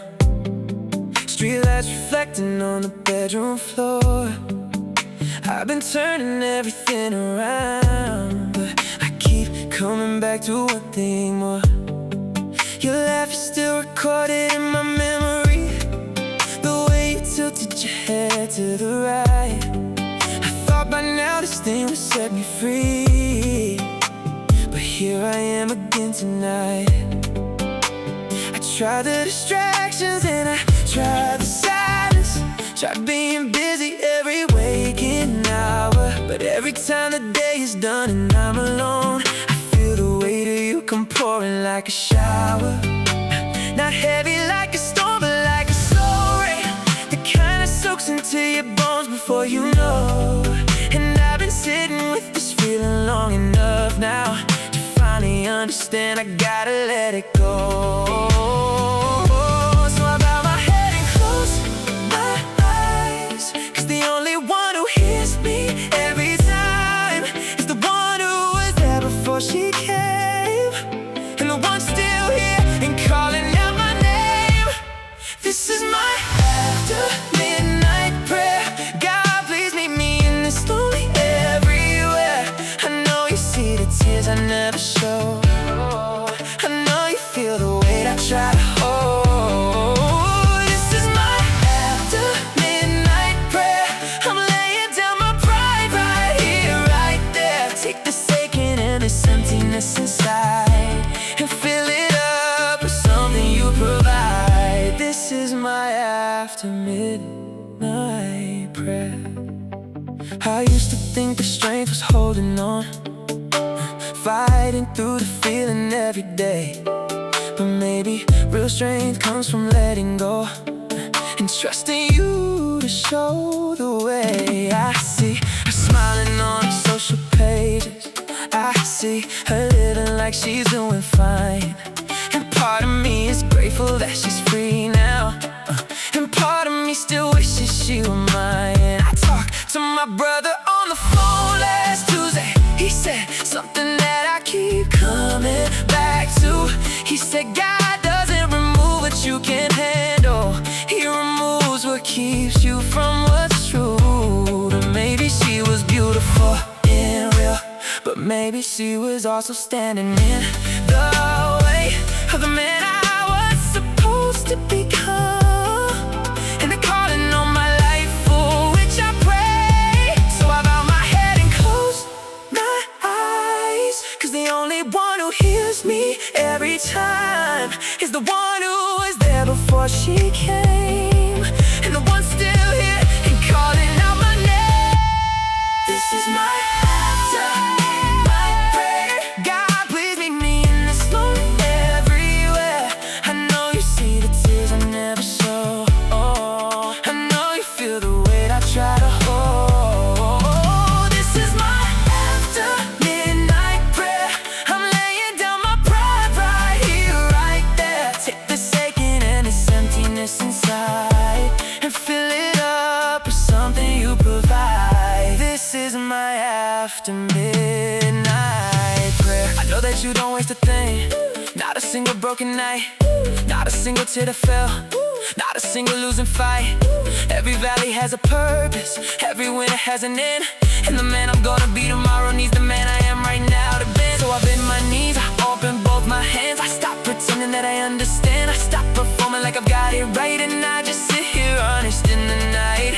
Streetlights reflecting on the bedroom floor. I've been turning everything around, but I keep coming back to one thing more. Your laugh is still recorded in my memory, the way you tilted your head to the right. I thought by now this thing would set me free, but here I am again tonight. I tried the distractions and I tried the silence, tried being busy every waking hour, but every time the day is done and I'm alone, I feel the weight of you come pouring like a shower. Not heavy like a storm, but like a slow rain, the kind that soaks into your bones before you know. And I've been sitting with this feeling long enough now to finally understand I gotta let it go. So I bow my head and close my eyes, 'cause the only one who hears me every time is the one who was there before she came, and the one still here and calling out my name. This is my after midnight prayer. God, please meet me in this lonely everywhere. I know you see the tears I never show. I know you feel the weight I try to hold. This is my after midnight prayer. I'm laying down my pride right here, right there. Take this aching and this emptiness inside and fill it up with something you provide. This is my after midnight prayer. I used to think the strength was holding on, fighting through the feeling every day, but maybe real strength comes from letting go and trusting you to show the way. I see her smiling on her social pages, I see her living like she's doing fine, and part of me is grateful that she's free now, and part of me still wishes she were mine. I talked to my brother on the phone last Tuesday. He said something that I keep coming back to. He said God doesn't remove what you can't handle, He removes what keeps you from what's true. And maybe she was beautiful and real, but maybe she was also standing in the way of the man I was supposed to become, and the calling on my life for which I pray. So I bow my head and close my eyes, 'cause the only one who hears me every time is the one who was there before she came, and the one still here and lost a thing. Not a single broken night, not a single tear that fell, not a single losing fight. Every valley has a purpose, every winter has an end. And the man I'm gonna be tomorrow needs the man I am right now to bend. So I bend my knees, I open both my hands. I stop pretending that I understand. I stop performing like I've got it right, and I just sit here honest in the night.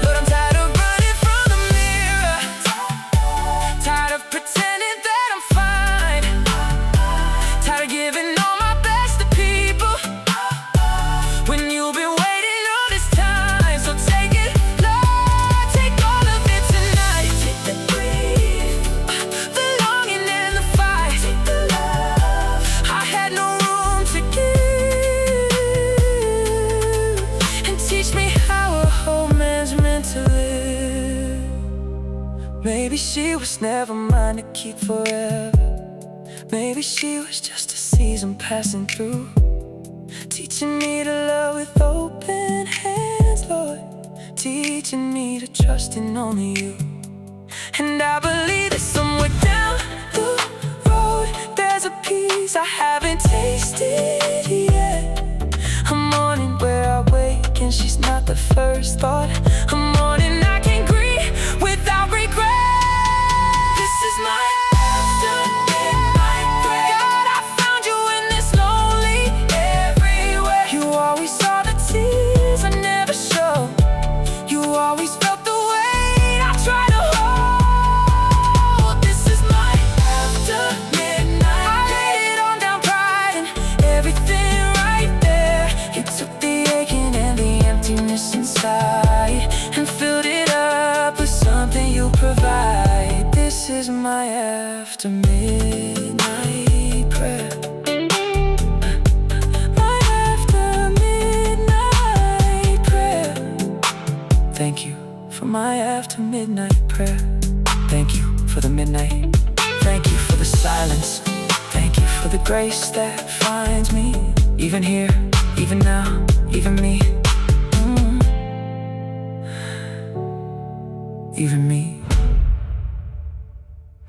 But I'm tired of running from the mirror, tired of pretending that I'm fine, tired of giving all my best to people when you've been waiting all this time. So take it, Lord, take all of it tonight. Take the grief, the longing and the fight. Take the love I had no room to give, and teach me how a whole man's meant to live. Maybe she was never mine to keep forever. Maybe she was just a season passing through, teaching me to love with open hands, Lord, teaching me to trust in only you. And I believe that somewhere down the road there's a peace I haven't tasted yet. A morning where I wake and she's not the first thought. A morning I can grieve without regret. This is my after midnight prayer. God, I found you in this lonely everywhere. You always saw the tears I never show. You always felt the weight I try to hold. This is my after midnight. I laid it on down, pride and everything right there. You took the aching and the emptiness inside and filled it up with something you provide. This is my after midnight prayer. My after midnight prayer. Thank you for my after midnight prayer. Thank you for the midnight. Thank you for the silence. Thank you for the grace that finds me, even here, even now, even me. Even me.